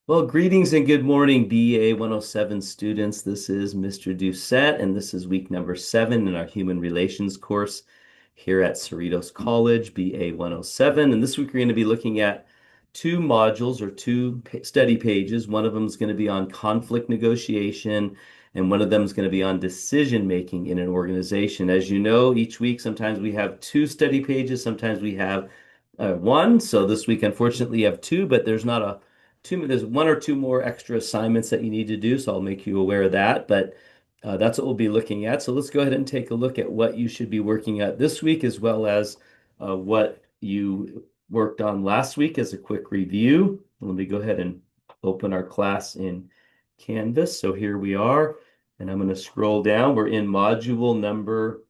Well, greetings and good morning, BA107 students. This is Mr.D, and this is week number 7 in our Human Relations course here at Cerritos College, BA107. And this week we're going to be looking at two modules or two study pages. One of them is going to be on conflict negotiation, and one of them is going to be on decision making in an organization. As you know, each week sometimes we have two study pages, sometimes we have one. So this week, unfortunately, you have two, but there's one or two more extra assignments that you need to do, so I'll make you aware of that. But that's what we'll be looking at. So let's go ahead and take a look at what you should be working at this week, as well as what you worked on last week as a quick review. Let me go ahead and open our class in Canvas. So here we are, and I'm going to scroll down. We're in module number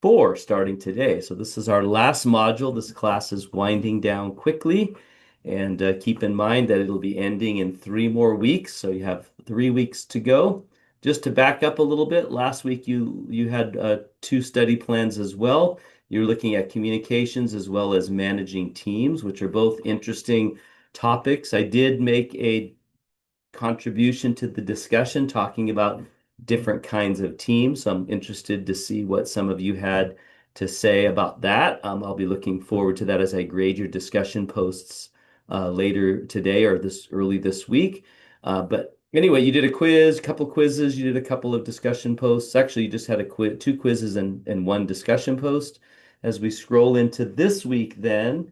4 starting today. So this is our last module. This class is winding down quickly. And keep in mind that it'll be ending in 3 more weeks. So you have 3 weeks to go. Just to back up a little bit, last week you had two study plans as well. You're looking at communications as well as managing teams, which are both interesting topics. I did make a contribution to the discussion talking about different kinds of teams. So I'm interested to see what some of you had to say about that. I'll be looking forward to that as I grade your discussion posts later today or this early this week. But anyway, you did a quiz, a couple quizzes, you did a couple of discussion posts. Actually, you just had a quiz, two quizzes and one discussion post. As we scroll into this week, then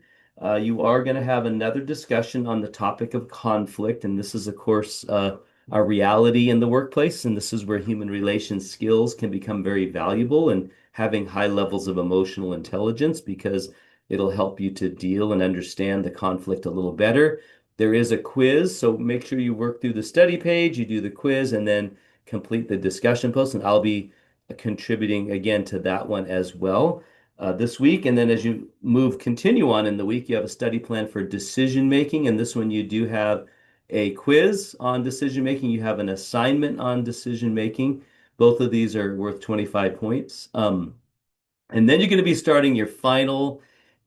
you are going to have another discussion on the topic of conflict, and this is, of course, a reality in the workplace, and this is where human relations skills can become very valuable and having high levels of emotional intelligence because it'll help you to deal and understand the conflict a little better. There is a quiz, so make sure you work through the study page, you do the quiz, and then complete the discussion post, and I'll be contributing again to that one as well this week. And then as you continue on in the week, you have a study plan for decision making. And this one, you do have a quiz on decision making. You have an assignment on decision making. Both of these are worth 25 points. And then you're going to be starting your final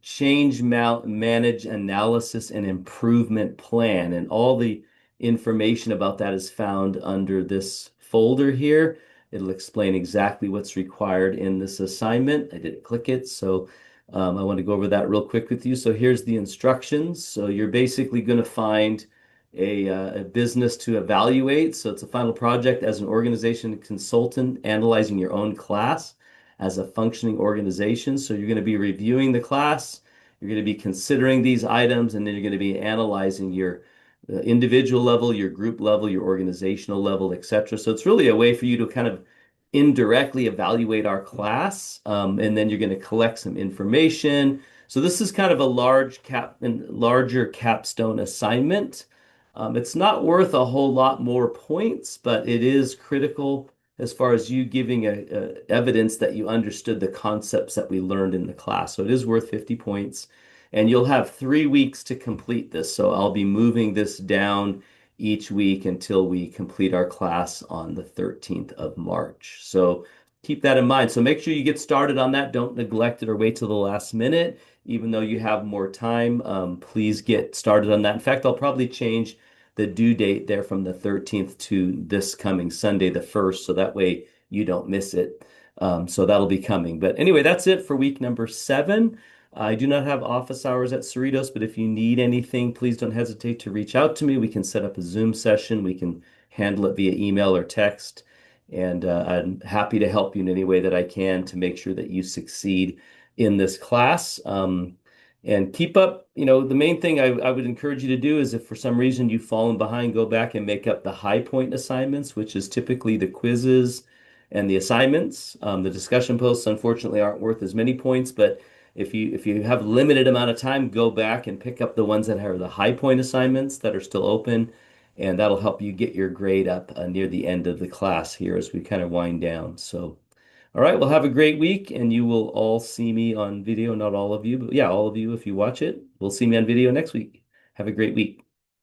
manage analysis and improvement plan. And all the information about that is found under this folder here. It'll explain exactly what's required in this assignment. I didn't click it, so I want to go over that real quick with you. So here's the instructions. So you're basically going to find a business to evaluate. So it's a final project as an organization consultant analyzing your own class as a functioning organization. So you're going to be reviewing the class, you're going to be considering these items, and then you're going to be analyzing your individual level, your group level, your organizational level, etc. So it's really a way for you to kind of indirectly evaluate our class, and then you're going to collect some information. So this is kind of a larger capstone assignment. It's not worth a whole lot more points, but it is critical as far as you giving evidence that you understood the concepts that we learned in the class. So it is worth 50 points. And you'll have 3 weeks to complete this. So I'll be moving this down each week until we complete our class on the 13th of March. So keep that in mind. So make sure you get started on that. Don't neglect it or wait till the last minute. Even though you have more time, please get started on that. In fact, I'll probably change the due date there from the 13th to this coming Sunday, the 1st, so that way you don't miss it. So that'll be coming. But anyway, that's it for week number 7. I do not have office hours at Cerritos, but if you need anything, please don't hesitate to reach out to me. We can set up a Zoom session. We can handle it via email or text. And I'm happy to help you in any way that I can to make sure that you succeed in this class. And keep up, the main thing I would encourage you to do is if for some reason you've fallen behind, go back and make up the high point assignments, which is typically the quizzes and the assignments. The discussion posts, unfortunately, aren't worth as many points, but if you have limited amount of time, go back and pick up the ones that are the high point assignments that are still open, and that'll help you get your grade up near the end of the class here as we kind of wind down. So. All right, well, have a great week, and you will all see me on video. Not all of you, but yeah, all of you, if you watch it, we'll see me on video next week. Have a great week.